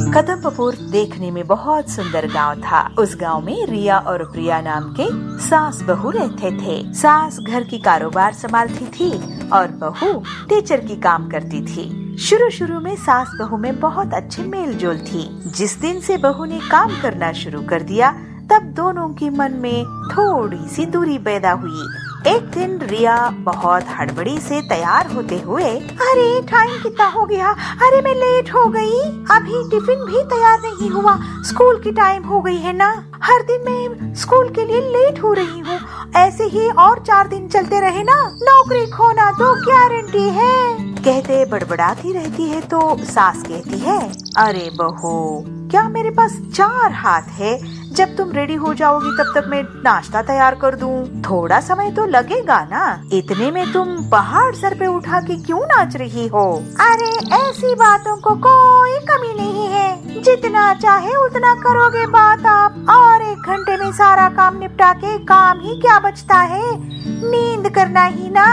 कदम्बपुर देखने में बहुत सुंदर गांव था। उस गांव में रिया और प्रिया नाम के सास बहू रहते थे। सास घर की कारोबार संभालती थी और बहू टीचर की काम करती थी। शुरू में सास बहू में बहुत अच्छे मेल जोल थी। जिस दिन से बहू ने काम करना शुरू कर दिया तब दोनों के मन में थोड़ी सी दूरी पैदा हुई। एक दिन रिया बहुत हड़बड़ी से तैयार होते हुए, अरे टाइम कितना हो गया, अरे मैं लेट हो गई, अभी टिफिन भी तैयार नहीं हुआ, स्कूल की टाइम हो गई है ना, हर दिन मैं स्कूल के लिए लेट हो रही हूँ, ऐसे ही और 4 दिन चलते रहे ना नौकरी खोना तो गारंटी है। कहते बड़बड़ाती रहती है तो सास कहती है, अरे बहू क्या मेरे पास 4 हाथ है, जब तुम रेडी हो जाओगी तब तक मैं नाश्ता तैयार कर दूं। थोड़ा समय तो लगेगा ना, इतने में तुम पहाड़ सर पे उठा के क्यों नाच रही हो। अरे ऐसी बातों को कोई कमी नहीं है, जितना चाहे उतना करोगे बात आप, और 1 घंटे में सारा काम निपटा के काम ही क्या बचता है, नींद करना ही ना।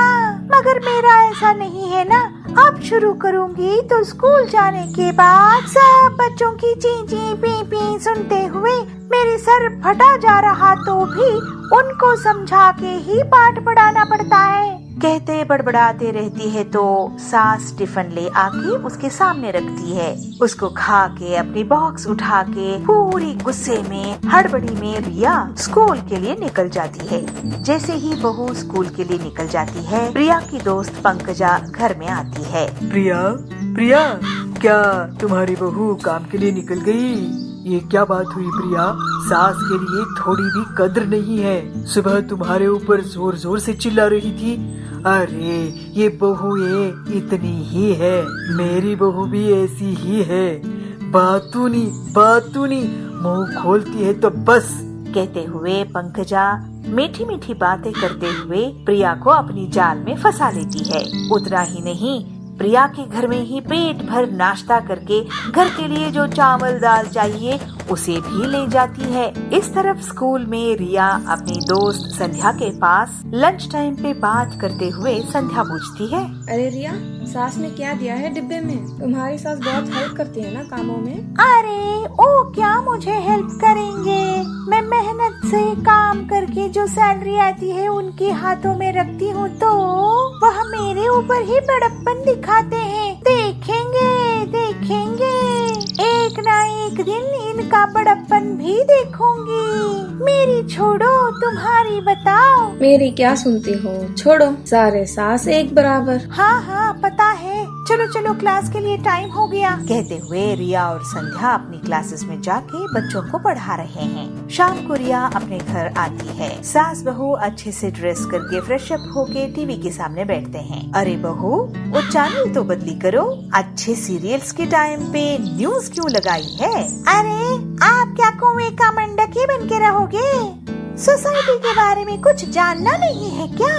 मगर मेरा ऐसा नहीं है ना, अब शुरू करूंगी तो स्कूल जाने के बाद सब बच्चों की ची ची पी पी सुनते हुए मेरे सर फटा जा रहा तो भी उनको समझा के ही पाठ पढ़ाना पड़ता है। कहते बड़बड़ाते रहती है तो सास टिफिन ले आके उसके सामने रखती है। उसको खा के अपनी बॉक्स उठा के पूरी गुस्से में हड़बड़ी में रिया स्कूल के लिए निकल जाती है। जैसे ही बहू स्कूल के लिए निकल जाती है, प्रिया की दोस्त पंकजा घर में आती है। प्रिया क्या तुम्हारी बहू काम के लिए निकल गई? ये क्या बात हुई प्रिया? सास के लिए थोड़ी भी कद्र नहीं है। सुबह तुम्हारे ऊपर जोर जोर से चिल्ला रही थी, अरे ये बहू ये इतनी ही है, मेरी बहू भी ऐसी ही है, बातूनी मुंह खोलती है तो बस। कहते हुए पंकजा मीठी मीठी बातें करते हुए प्रिया को अपनी जाल में फंसा लेती है। उतना ही नहीं, प्रिया के घर में ही पेट भर नाश्ता करके घर के लिए जो चावल दाल चाहिए उसे भी ले जाती है। इस तरफ स्कूल में रिया अपनी दोस्त संध्या के पास लंच टाइम पे बात करते हुए संध्या पूछती है, अरे रिया, सास ने क्या दिया है डिब्बे में? तुम्हारी सास बहुत हेल्प करती है ना कामों में। अरे ओ क्या मुझे हेल्प करेंगे, मैं मेहनत से काम करके जो सैलरी आती है उनके हाथों में रखती हूँ तो वह मेरे ऊपर ही बड़प्पन दिखाते हैं। देखेंगे एक ना एक दिन इनका बड़प्पन भी देखूंगी। मेरी छोड़ो, तुम्हारी बताओ। मेरी क्या सुनती हो, छोड़ो, सारे सास एक बराबर। हाँ पता है, चलो क्लास के लिए टाइम हो गया। कहते हुए रिया और संध्या अपनी क्लासेस में जाके बच्चों को पढ़ा रहे हैं। शाम को रिया अपने घर आती है। सास बहू अच्छे से ड्रेस करके फ्रेश अप होके टीवी के सामने बैठते हैं। अरे बहू, वो चैनल तो बदली करो, अच्छे सीरियल्स के टाइम पे न्यूज क्यों लगाई है? अरे आप क्या कुएं का मंडकी बन के रहोगे? सोसाइटी के बारे में कुछ जानना नहीं है क्या?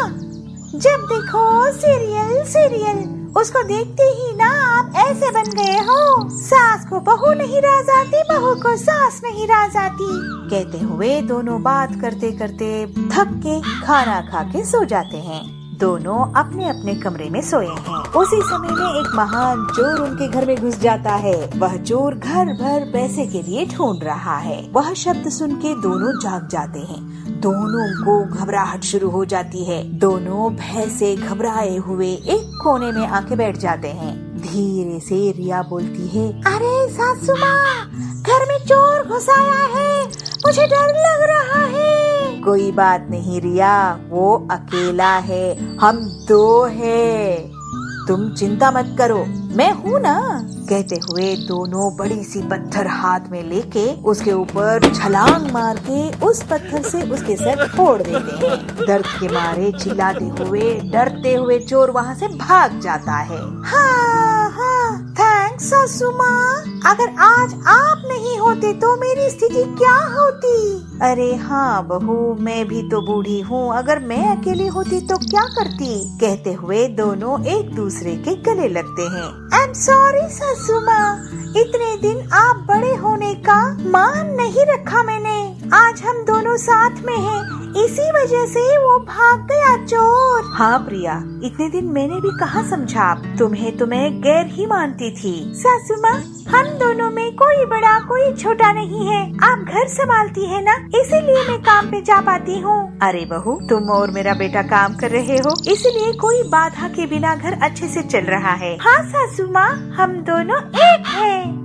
जब देखो सीरियल, उसको देखते ही ना आप ऐसे बन गए हो। सास को बहू नहीं राज आती, बहू को सास नहीं राज आती। कहते हुए दोनों बात करते करते थक के खाना खा के सो जाते हैं। दोनों अपने अपने कमरे में सोए हैं। उसी समय में एक महान चोर उनके घर में घुस जाता है। वह चोर घर भर पैसे के लिए ढूंढ रहा है। वह शब्द सुन के दोनों जाग जाते हैं। दोनों को घबराहट शुरू हो जाती है। दोनों भय से घबराए हुए एक कोने में आके बैठ जाते हैं। धीरे से रिया बोलती है, अरे सासू माँ, घर में चोर घुस आया है, मुझे डर लग रहा है। कोई बात नहीं रिया, वो अकेला है, हम 2 हैं, तुम चिंता मत करो, मैं हूँ ना। कहते हुए दोनों बड़ी सी पत्थर हाथ में लेके उसके ऊपर छलांग मार के उस पत्थर से उसके सर फोड़ देते हैं। दर्द के मारे चिल्लाते हुए डरते हुए चोर वहाँ से भाग जाता है। हाँ, थैंक्स सासू माँ, अगर आज आप नहीं होते तो मेरी स्थिति क्या होती? अरे हाँ बहू, मैं भी तो बूढ़ी हूँ, अगर मैं अकेली होती तो क्या करती? कहते हुए दोनों एक दूसरे के गले लगते हैं। आई एम सॉरी सासू माँ, इतने दिन आप बड़े होने का मान नहीं रखा मैंने। आज हम दोनों साथ में हैं, इसी वजह से वो भाग गया चोर। हाँ प्रिया, इतने दिन मैंने भी कहाँ समझा, तुम्हें तो मैं गैर ही मानती थी। सासू माँ, हम दोनों में कोई कोई छोटा नहीं है। आप घर संभालती है ना, इसीलिए मैं काम पे जा पाती हूँ। अरे बहू, तुम और मेरा बेटा काम कर रहे हो, इसीलिए कोई बाधा के बिना घर अच्छे से चल रहा है। हाँ सासू माँ, हम दोनों एक हैं।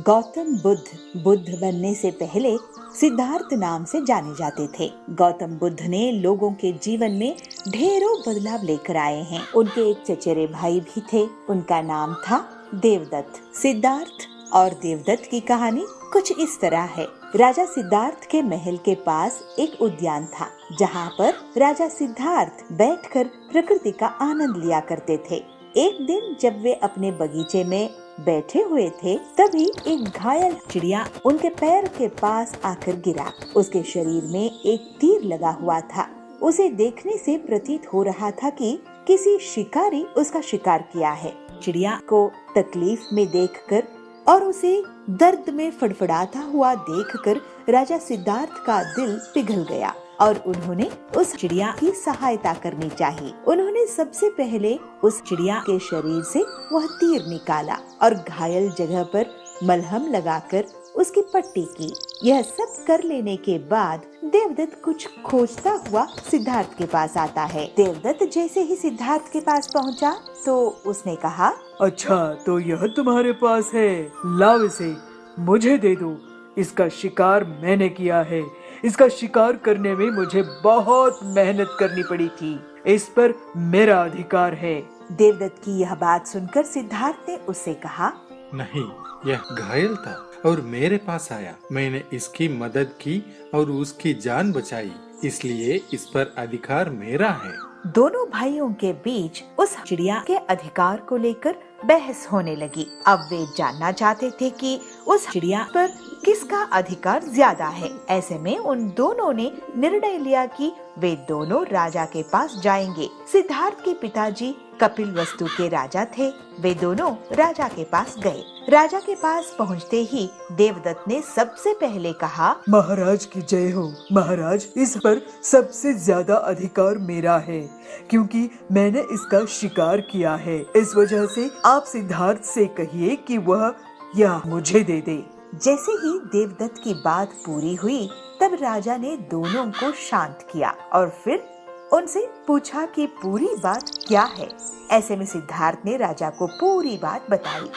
गौतम बुद्ध बनने से पहले सिद्धार्थ नाम से जाने जाते थे। गौतम बुद्ध ने लोगों के जीवन में ढेरों बदलाव लेकर आए हैं। उनके एक चचेरे भाई भी थे, उनका नाम था देवदत्त। सिद्धार्थ और देवदत्त की कहानी कुछ इस तरह है। राजा सिद्धार्थ के महल के पास एक उद्यान था, जहाँ पर राजा सिद्धार्थ बैठकर प्रकृति का आनंद लिया करते थे। एक दिन जब वे अपने बगीचे में बैठे हुए थे, तभी एक घायल चिड़िया उनके पैर के पास आकर गिरा। उसके शरीर में एक तीर लगा हुआ था। उसे देखने से प्रतीत हो रहा था कि किसी शिकारी उसका शिकार किया है। चिड़िया को तकलीफ में देखकर और उसे दर्द में फड़फड़ाता हुआ देखकर राजा सिद्धार्थ का दिल पिघल गया और उन्होंने उस चिड़िया की सहायता करनी चाहिए। उन्होंने सबसे पहले उस चिड़िया के शरीर से वह तीर निकाला और घायल जगह पर मलहम लगाकर उसकी पट्टी की। यह सब कर लेने के बाद देवदत्त कुछ खोजता हुआ सिद्धार्थ के पास आता है। देवदत्त जैसे ही सिद्धार्थ के पास पहुंचा तो उसने कहा, अच्छा, तो यह तुम्हारे पास है, लाओ इसे मुझे दे दो। इसका शिकार मैंने किया है। इसका शिकार करने में मुझे बहुत मेहनत करनी पड़ी थी। इस पर मेरा अधिकार है। देवदत्त की यह बात सुनकर सिद्धार्थ ने उससे कहा, नहीं, यह घायल था और मेरे पास आया। मैंने इसकी मदद की और उसकी जान बचाई, इसलिए इस पर अधिकार मेरा है। दोनों भाइयों के बीच उस चिड़िया के अधिकार को लेकर बहस होने लगी। अब वे जानना चाहते थे कि उस चिड़िया पर किसका अधिकार ज्यादा है। ऐसे में उन दोनों ने निर्णय लिया कि वे दोनों राजा के पास जाएंगे। सिद्धार्थ के पिताजी कपिलवस्तु के राजा थे। वे दोनों राजा के पास गए। राजा के पास पहुंचते ही देवदत्त ने सबसे पहले कहा, महाराज की जय हो। महाराज, इस पर सबसे ज्यादा अधिकार मेरा है, क्योंकि मैंने इसका शिकार किया है। इस वजह से आप सिद्धार्थ से कहिए कि वह यह मुझे दे दे। जैसे ही देवदत्त की बात पूरी हुई, तब राजा ने दोनों को शांत किया और फिर उनसे पूछा कि पूरी बात क्या है। ऐसे में सिद्धार्थ ने राजा को पूरी बात बताई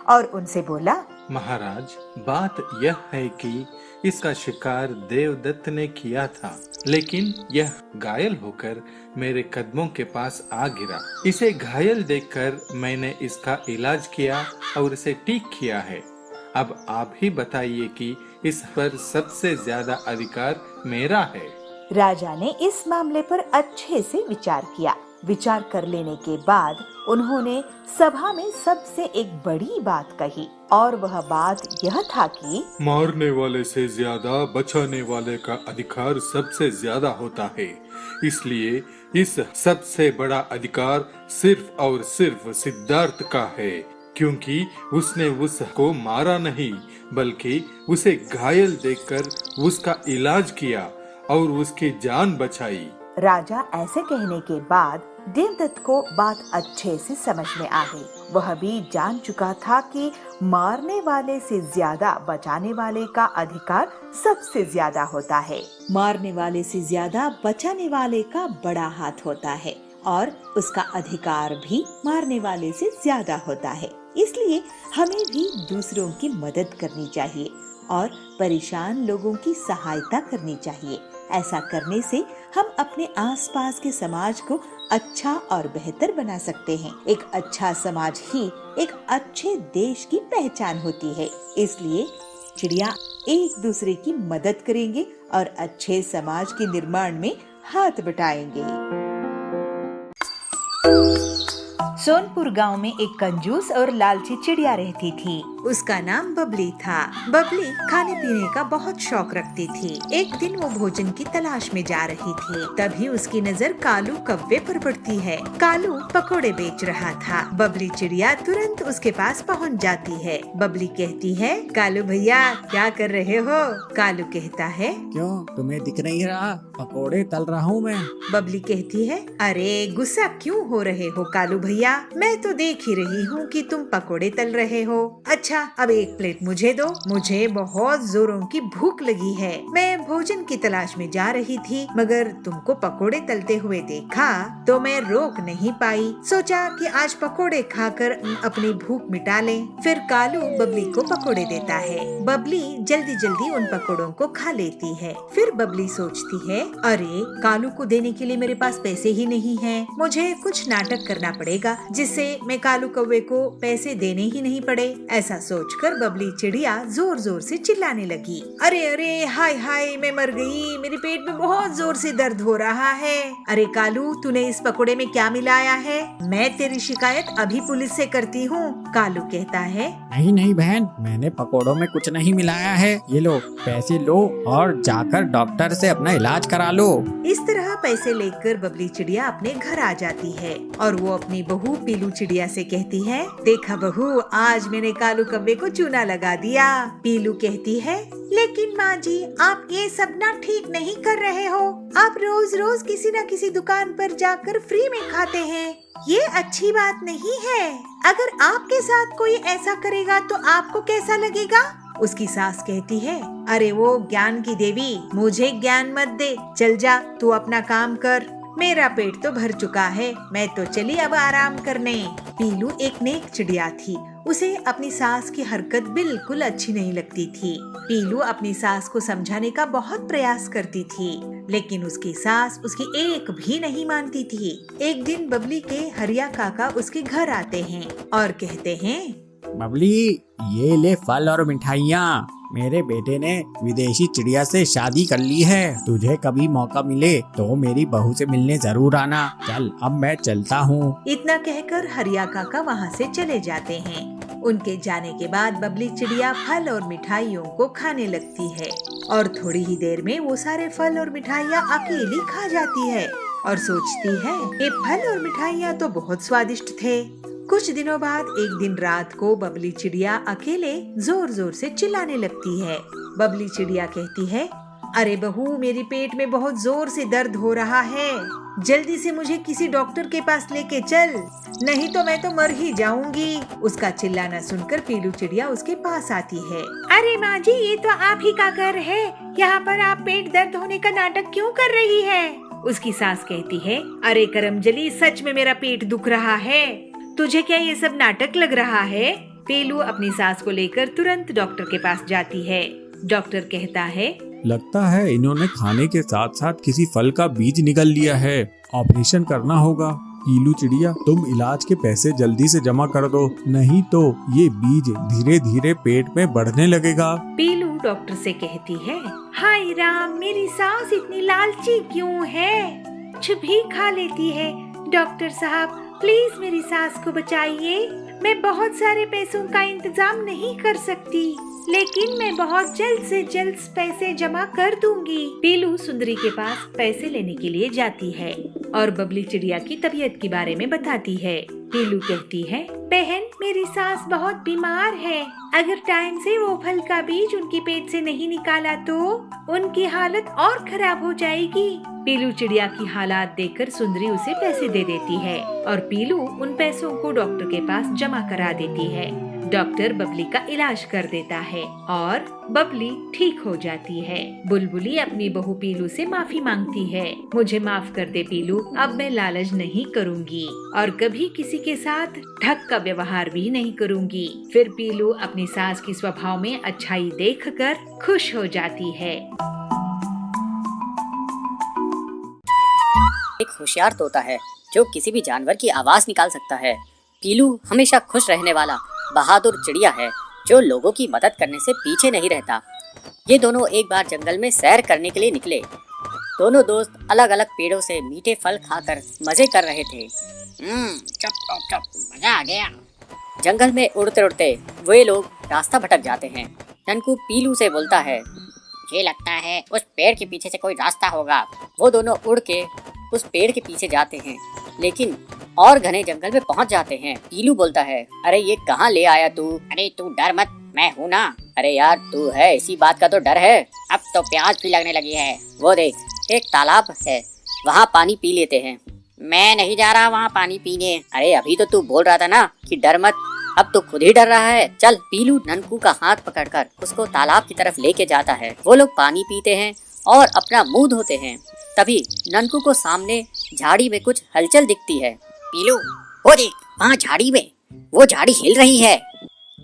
और उनसे बोला, महाराज, बात यह है कि इसका शिकार देवदत्त ने किया था, लेकिन यह घायल होकर मेरे कदमों के पास आ गिरा। इसे घायल देखकर मैंने इसका इलाज किया और इसे ठीक किया है। अब आप ही बताइए कि इस पर सबसे ज्यादा अधिकार मेरा है। राजा ने इस मामले पर अच्छे से विचार किया। विचार कर लेने के बाद उन्होंने सभा में सबसे एक बड़ी बात कही और वह बात यह था कि मारने वाले से ज्यादा बचाने वाले का अधिकार सबसे ज्यादा होता है। इसलिए इस सबसे बड़ा अधिकार सिर्फ और सिर्फ सिद्धार्थ का है, क्योंकि उसने उसको मारा नहीं, बल्कि उसे घायल देखकर उसका इलाज किया और उसकी जान बचाई। राजा ऐसे कहने के बाद देवदत्त को बात अच्छे से समझ में आ गई। वह भी जान चुका था कि मारने वाले से ज्यादा बचाने वाले का अधिकार सबसे ज्यादा होता है। मारने वाले से ज्यादा बचाने वाले का बड़ा हाथ होता है और उसका अधिकार भी मारने वाले से ज्यादा होता है। इसलिए हमें भी दूसरों की मदद करनी चाहिए और परेशान लोगों की सहायता करनी चाहिए। ऐसा करने से हम अपने आसपास के समाज को अच्छा और बेहतर बना सकते हैं। एक अच्छा समाज ही एक अच्छे देश की पहचान होती है। इसलिए चिड़िया एक दूसरे की मदद करेंगे और अच्छे समाज के निर्माण में हाथ बटाएंगे। सोनपुर गांव में एक कंजूस और लालची चिड़िया रहती थी। उसका नाम बबली था। बबली खाने पीने का बहुत शौक रखती थी। एक दिन वो भोजन की तलाश में जा रही थी, तभी उसकी नजर कालू कौवे पर पड़ती है। कालू पकोड़े बेच रहा था। बबली चिड़िया तुरंत उसके पास पहुंच जाती है। बबली कहती है, कालू भैया क्या कर रहे हो? कालू कहता है, क्यों, तुम्हें दिख नहीं रहा? पकोड़े तल रहा हूँ मैं। बबली कहती है, अरे गुस्सा क्यों हो रहे हो कालू भैया? मैं तो देख ही रही हूँ कि तुम पकोड़े तल रहे हो। अच्छा अच्छा अब एक प्लेट मुझे दो, मुझे बहुत जोरों की भूख लगी है। मैं भोजन की तलाश में जा रही थी, मगर तुमको पकोड़े तलते हुए देखा तो मैं रोक नहीं पाई। सोचा कि आज पकोड़े खाकर अपनी भूख मिटा लें। फिर कालू बबली को पकोड़े देता है। बबली जल्दी जल्दी उन पकोड़ों को खा लेती है। फिर बबली सोचती है, अरे कालू को देने के लिए मेरे पास पैसे ही नहीं हैं। मुझे कुछ नाटक करना पड़ेगा जिससे मैं कालू कौवे को पैसे देने ही नहीं पड़े। ऐसा सोचकर बबली चिड़िया जोर जोर से चिल्लाने लगी, अरे अरे हाय हाय मैं मर गई, मेरे पेट में बहुत जोर से दर्द हो रहा है। अरे कालू तूने इस पकोड़े में क्या मिलाया है? मैं तेरी शिकायत अभी पुलिस से करती हूँ। कालू कहता है, नहीं नहीं बहन, मैंने पकोड़ों में कुछ नहीं मिलाया है। ये लो पैसे लो और जाकर डॉक्टर से अपना इलाज करा लो। इस तरह पैसे लेकर बबली चिड़िया अपने घर आ जाती है और वो अपनी बहू पीलू चिड़िया से कहती है, देखा बहू आज मैंने कालू कौवे को चूना लगा दिया। पीलू कहती है, लेकिन माँ जी आप ये सब ना ठीक नहीं कर रहे हो। आप रोज रोज किसी न किसी दुकान पर जाकर फ्री में खाते हैं, ये अच्छी बात नहीं है। अगर आपके साथ कोई ऐसा करेगा तो आपको कैसा लगेगा? उसकी सास कहती है, अरे वो ज्ञान की देवी, मुझे ज्ञान मत दे, चल जा तू अपना काम कर। मेरा पेट तो भर चुका है, मैं तो चली अब आराम करने। पीलू एक नेक चिड़िया थी, उसे अपनी सास की हरकत बिल्कुल अच्छी नहीं लगती थी। पीलू अपनी सास को समझाने का बहुत प्रयास करती थी, लेकिन उसकी सास उसकी एक भी नहीं मानती थी। एक दिन बबली के हरिया काका उसके घर आते हैं और कहते हैं, बबली ये ले फल और मिठाइयाँ, मेरे बेटे ने विदेशी चिड़िया से शादी कर ली है। तुझे कभी मौका मिले तो मेरी बहू से मिलने जरूर आना। चल अब मैं चलता हूँ। इतना कहकर हरिया काका वहाँ से चले जाते हैं। उनके जाने के बाद बबली चिड़िया फल और मिठाइयों को खाने लगती है और थोड़ी ही देर में वो सारे फल और मिठाइयाँ अकेली खा जाती है और सोचती है, ये फल और मिठाइयाँ तो बहुत स्वादिष्ट थे। कुछ दिनों बाद एक दिन रात को बबली चिड़िया अकेले जोर जोर से चिल्लाने लगती है। बबली चिड़िया कहती है, अरे बहू मेरे पेट में बहुत जोर से दर्द हो रहा है, जल्दी से मुझे किसी डॉक्टर के पास लेके चल, नहीं तो मैं तो मर ही जाऊंगी। उसका चिल्लाना सुनकर पीलू चिड़िया उसके पास आती है। अरे माँ जी ये तो आप ही का घर है, यहाँ पर आप पेट दर्द होने का नाटक क्यों कर रही है? उसकी सास कहती है, अरे करमजली सच में मेरा पेट दुख रहा है, तुझे क्या ये सब नाटक लग रहा है? पीलू अपनी सास को लेकर तुरंत डॉक्टर के पास जाती है। डॉक्टर कहता है, लगता है इन्होंने खाने के साथ साथ किसी फल का बीज निगल लिया है, ऑपरेशन करना होगा। पीलू चिड़िया तुम इलाज के पैसे जल्दी से जमा कर दो, नहीं तो ये बीज धीरे धीरे पेट में बढ़ने लगेगा। पीलू डॉक्टर से कहती है, हाय राम मेरी सास इतनी लालची क्यों है, कुछ भी खा लेती है। डॉक्टर साहब प्लीज मेरी सास को बचाइए, मैं बहुत सारे पैसों का इंतजाम नहीं कर सकती, लेकिन मैं बहुत जल्द से जल्द पैसे जमा कर दूंगी। पीलू सुंदरी के पास पैसे लेने के लिए जाती है और बबली चिड़िया की तबीयत के बारे में बताती है। पीलू कहती है, बहन मेरी सास बहुत बीमार है, अगर टाइम से वो फल का बीज उनके पेट से नहीं निकाला तो उनकी हालत और खराब हो जाएगी। पीलू चिड़िया की हालात देखकर सुंदरी उसे पैसे दे देती है और पीलू उन पैसों को डॉक्टर के पास जमा करा देती है। डॉक्टर बबली का इलाज कर देता है और बबली ठीक हो जाती है। बुलबुली अपनी बहू पीलू से माफी मांगती है, मुझे माफ कर दे पीलू, अब मैं लालच नहीं करूँगी और कभी किसी के साथ ठग का व्यवहार भी नहीं करूँगी। फिर पीलू अपनी सास की स्वभाव में अच्छाई देखकर खुश हो जाती है। एक होशियार तोता है जो किसी भी जानवर की आवाज निकाल सकता है। पीलू हमेशा खुश रहने वाला बहादुर चिड़िया है जो लोगों की मदद करने से पीछे नहीं रहता। ये दोनों एक बार जंगल में सैर करने के लिए निकले। दोनों दोस्त अलग अलग पेड़ों से मीठे फल खाकर मजे कर रहे थे। चुप मजा आ गया। जंगल में उड़ते उड़ते वे लोग रास्ता भटक जाते हैं। टनकू पीलू से बोलता है, ये लगता है उस पेड़ के पीछे से कोई रास्ता होगा। वो दोनों उड़ के उस पेड़ के पीछे जाते हैं, लेकिन और घने जंगल में पहुंच जाते हैं। पीलू बोलता है, अरे ये कहाँ ले आया तू? अरे तू डर मत, मैं हूँ ना। अरे यार तू है, इसी बात का तो डर है। अब तो प्यास भी लगने लगी है। वो देख एक तालाब है, वहाँ पानी पी लेते हैं। मैं नहीं जा रहा वहाँ पानी पीने। अरे अभी तो तू बोल रहा था ना कि डर मत, अब तो खुद ही डर रहा है। चल। पीलू ननकू का हाथ पकड़कर उसको तालाब की तरफ लेके जाता है। वो लोग पानी पीते हैं और अपना मुंह धोते हैं। तभी ननकू को सामने झाड़ी में कुछ हलचल दिखती है। पीलू, वो देख, वहाँ झाड़ी में वो झाड़ी हिल रही है।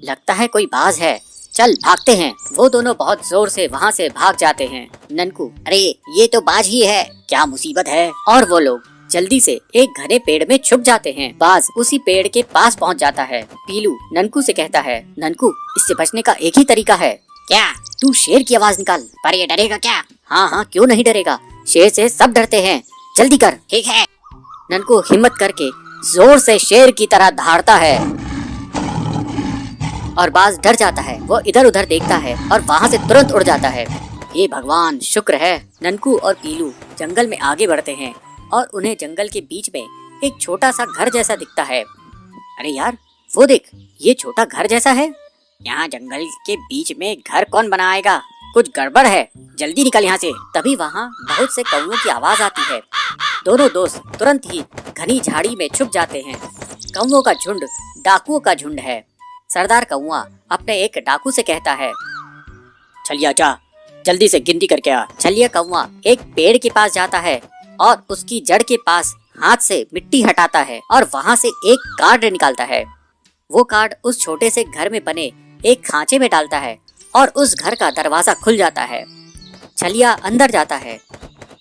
लगता है कोई बाज है। चल भागते हैं। वो दोनों बहुत जोर से वहाँ से भाग जाते हैं। ननकू, अरे ये तो बाज ही है, क्या मुसीबत है। और वो लोग जल्दी से एक घने पेड़ में छुप जाते हैं। बाज उसी पेड़ के पास पहुँच जाता है। पीलू ननकू से कहता है, ननकू, इससे बचने का एक ही तरीका है। क्या? तू शेर की आवाज निकाल। पर ये डरेगा क्या? हाँ हाँ, क्यों नहीं डरेगा, शेर से सब डरते हैं। जल्दी कर। ठीक है। ननकू हिम्मत करके जोर से शेर की तरह दहाड़ता है और बाज डर जाता है। वो इधर उधर देखता है और वहाँ से तुरंत उड़ जाता है। हे भगवान, शुक्र है। ननकू और पीलू जंगल में आगे बढ़ते हैं और उन्हें जंगल के बीच में एक छोटा सा घर जैसा दिखता है। अरे यार, वो देख, ये छोटा घर जैसा है। यहाँ जंगल के बीच में घर कौन बनाएगा? कुछ गड़बड़ है, जल्दी निकल यहाँ से। तभी वहाँ बहुत से कौवों की आवाज आती है। दोनों दोस्त तुरंत ही घनी झाड़ी में छुप जाते हैं। कौवों का झुंड डाकुओं का झुंड है। सरदार कौवा अपने एक डाकू से कहता है, छलिया जा, जल्दी से गिनती करके आ। छलिया कौवा एक पेड़ के पास जाता है और उसकी जड़ के पास हाथ से मिट्टी हटाता है और वहाँ से एक कार्ड निकालता है। वो कार्ड उस छोटे से घर में बने एक खांचे में डालता है और उस घर का दरवाजा खुल जाता है। छलिया अंदर जाता है।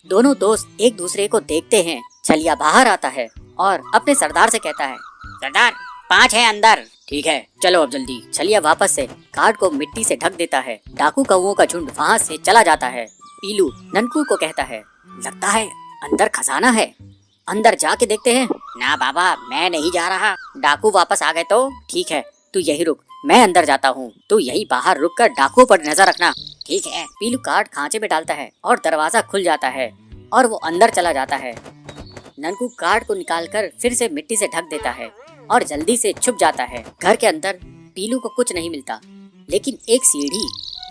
दोनों दोस्त एक दूसरे को देखते हैं। छलिया बाहर आता है और अपने सरदार से कहता है, सरदार, 5 है अंदर। ठीक है, चलो अब जल्दी। छलिया वापस से कार्ड को मिट्टी से ढक देता है। डाकू कौवों का झुंड वहाँ से चला जाता है। पीलू ननकू को कहता है, लगता है अंदर खजाना है, अंदर जाके देखते हैं। ना बाबा, मैं नहीं जा रहा। डाकू वापस आ गए तो ठीक है, तू यही रुक, मैं अंदर जाता हूँ। तू यही बाहर रुक कर डाकुओं पर नजर रखना। ठीक है। पीलू कार्ड खांचे में डालता है और दरवाजा खुल जाता है और वो अंदर चला जाता है। ननकू कार्ड को निकालकर फिर से मिट्टी से ढक देता है और जल्दी से छुप जाता है। घर के अंदर पीलू को कुछ नहीं मिलता, लेकिन एक सीढ़ी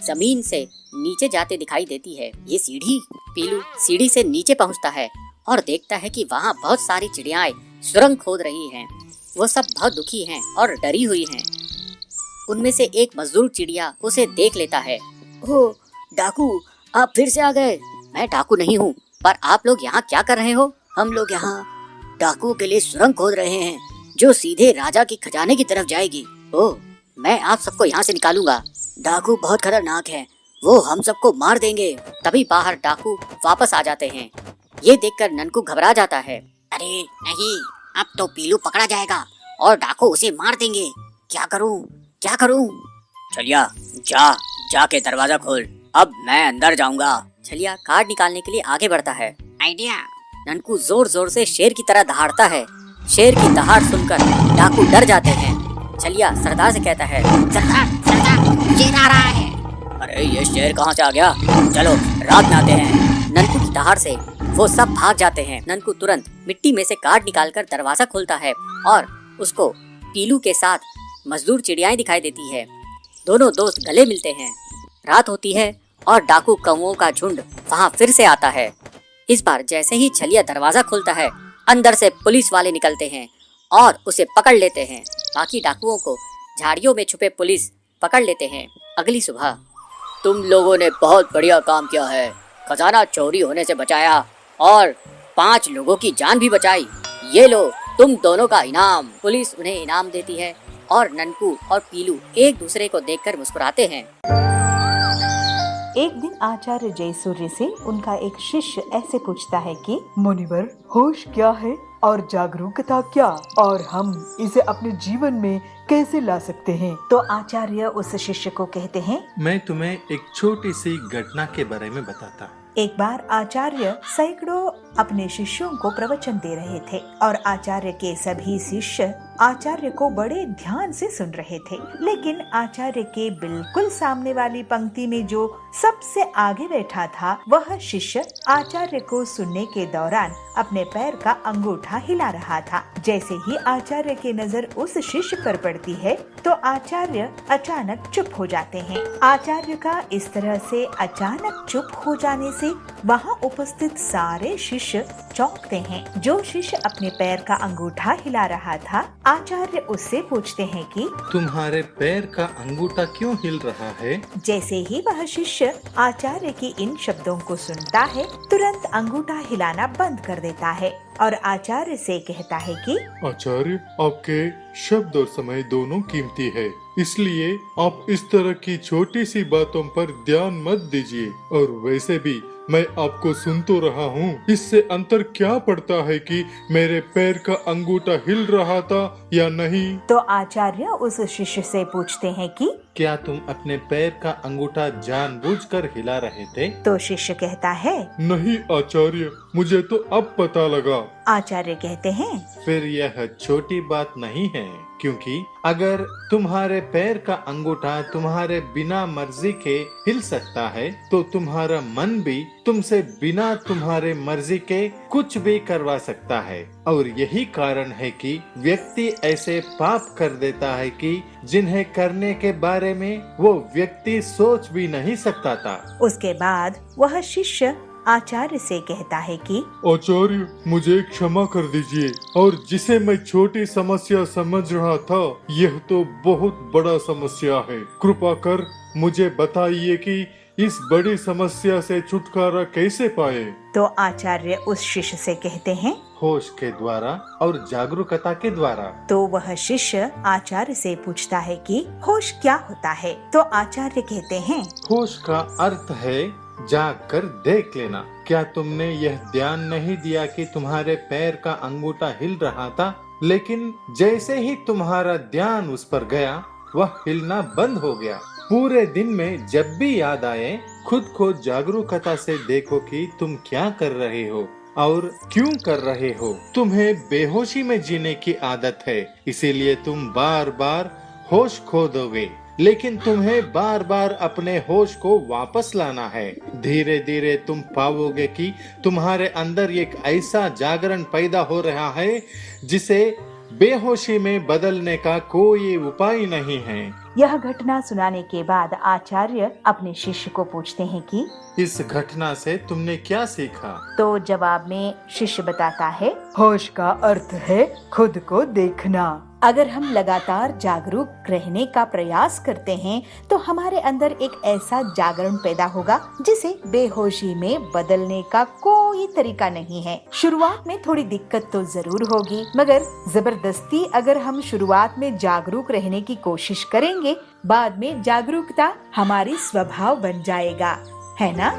जमीन से नीचे जाते दिखाई देती है। ये सीढ़ी। पीलू सीढ़ी से नीचे पहुंचता है और देखता है कि वहाँ बहुत सारी चिड़ियाएं सुरंग खोद रही हैं। वो सब बहुत दुखी हैं और डरी हुई हैं। उनमें से एक मजदूर चिड़िया उसे देख लेता है। ओह डाकू, आप फिर से आ गए। मैं डाकू नहीं हूँ, पर आप लोग यहाँ क्या कर रहे हो? हम लोग यहाँ डाकुओं के लिए सुरंग खोद रहे हैं जो सीधे राजा के खजाने की तरफ जाएगी। ओह, मैं आप सबको यहाँ से निकालूंगा। डाकू बहुत खतरनाक है, वो हम सबको मार देंगे। तभी बाहर डाकू वापस आ जाते हैं। ये देखकर ननकू घबरा जाता है। अरे नहीं, अब तो पीलू पकड़ा जाएगा और डाकू उसे मार देंगे। क्या करूं, क्या करूं? छलिया जाके दरवाजा खोल, अब मैं अंदर जाऊंगा। छलिया कार्ड निकालने के लिए आगे बढ़ता है। आइडिया। ननकू जोर जोर से शेर की तरह दहाड़ता है। शेर की दहाड़ सुनकर डाकू डर जाते हैं। छलिया सरदार से कहता है, सरदार, शेर आ रहा है। अरे ये शेर कहाँ से आ गया? चलो रात में आते हैं। ननकू की दहाड़ से वो सब भाग जाते हैं। ननकू तुरंत मिट्टी में से कार्ड निकालकर दरवाजा खोलता है और उसको पीलू के साथ मजदूर चिड़ियाएं दिखाई देती है। दोनों दोस्त गले मिलते हैं। रात होती है और डाकू कौवों का झुंड वहाँ फिर से आता है। इस बार जैसे ही छलिया दरवाजा खोलता है, अंदर से पुलिस वाले निकलते हैं और उसे पकड़ लेते हैं। बाकी डाकुओं को झाड़ियों में छुपे पुलिस पकड़ लेते हैं। अगली सुबह, तुम लोगों ने बहुत बढ़िया काम किया है, खजाना चोरी होने से बचाया और 5 लोगों की जान भी बचाई। ये लो तुम दोनों का इनाम। पुलिस उन्हें इनाम देती है और ननकू और पीलू एक दूसरे को देखकर मुस्कुराते हैं। एक दिन आचार्य जयसूर्य से उनका एक शिष्य ऐसे पूछता है कि मुनिवर, होश क्या है और जागरूकता क्या, और हम इसे अपने जीवन में कैसे ला सकते हैं? तो आचार्य उस शिष्य को कहते हैं, मैं तुम्हें एक छोटी सी घटना के बारे में बताता। एक बार आचार्य सैकड़ों अपने शिष्यों को प्रवचन दे रहे थे और आचार्य के सभी शिष्य आचार्य को बड़े ध्यान से सुन रहे थे। लेकिन आचार्य के बिल्कुल सामने वाली पंक्ति में जो सबसे आगे बैठा था, वह शिष्य आचार्य को सुनने के दौरान अपने पैर का अंगूठा हिला रहा था। जैसे ही आचार्य की नजर उस शिष्य पर पड़ती है, तो आचार्य अचानक चुप हो जाते हैं। आचार्य का इस तरह से अचानक चुप हो जाने से वहाँ उपस्थित सारे शिष्य चौंकते हैं। जो शिष्य अपने पैर का अंगूठा हिला रहा था, आचार्य उससे पूछते हैं कि तुम्हारे पैर का अंगूठा क्यों हिल रहा है? जैसे ही वह शिष्य आचार्य की इन शब्दों को सुनता है, तुरंत अंगूठा हिलाना बंद कर देता है और आचार्य से कहता है कि आचार्य, आपके शब्द और समय दोनों कीमती है, इसलिए आप इस तरह की छोटी सी बातों पर ध्यान मत दीजिए। और वैसे भी मैं आपको सुन तो रहा हूँ, इससे अंतर क्या पड़ता है कि मेरे पैर का अंगूठा हिल रहा था या नहीं? तो आचार्य उस शिष्य से पूछते हैं कि क्या तुम अपने पैर का अंगूठा जानबूझकर हिला रहे थे? तो शिष्य कहता है नहीं आचार्य, मुझे तो अब पता लगा। आचार्य कहते हैं फिर यह छोटी बात नहीं है, क्योंकि अगर तुम्हारे पैर का अंगूठा तुम्हारे बिना मर्जी के हिल सकता है, तो तुम्हारा मन भी तुमसे बिना तुम्हारे मर्जी के कुछ भी करवा सकता है। और यही कारण है कि व्यक्ति ऐसे पाप कर देता है कि जिन्हें करने के बारे में वो व्यक्ति सोच भी नहीं सकता था। उसके बाद वह शिष्य आचार्य से कहता है कि आचार्य, मुझे क्षमा कर दीजिए, और जिसे मैं छोटी समस्या समझ रहा था, यह तो बहुत बड़ा समस्या है। कृपा कर मुझे बताइए कि इस बड़ी समस्या से छुटकारा कैसे पाए? तो आचार्य उस शिष्य से कहते हैं होश के द्वारा और जागरूकता के द्वारा। तो वह शिष्य आचार्य से पूछता है कि होश क्या होता है? तो आचार्य कहते हैं होश का अर्थ है जाग कर देख लेना। क्या तुमने यह ध्यान नहीं दिया कि तुम्हारे पैर का अंगूठा हिल रहा था, लेकिन जैसे ही तुम्हारा ध्यान उस पर गया, वह हिलना बंद हो गया। पूरे दिन में जब भी याद आए, खुद को जागरूकता से देखो कि तुम क्या कर रहे हो और क्यों कर रहे हो। तुम्हें बेहोशी में जीने की आदत है, इसीलिए तुम बार बार होश खो दोगे, लेकिन तुम्हें बार बार अपने होश को वापस लाना है। धीरे धीरे तुम पाओगे कि तुम्हारे अंदर एक ऐसा जागरण पैदा हो रहा है जिसे बेहोशी में बदलने का कोई उपाय नहीं है। यह घटना सुनाने के बाद आचार्य अपने शिष्य को पूछते हैं कि इस घटना से तुमने क्या सीखा? तो जवाब में शिष्य बताता है होश का अर्थ है खुद को देखना। अगर हम लगातार जागरूक रहने का प्रयास करते हैं, तो हमारे अंदर एक ऐसा जागरण पैदा होगा जिसे बेहोशी में बदलने का कोई तरीका नहीं है। शुरुआत में थोड़ी दिक्कत तो जरूर होगी, मगर जबरदस्ती अगर हम शुरुआत में जागरूक रहने की कोशिश करेंगे, बाद में जागरूकता हमारी स्वभाव बन जाएगा, है ना?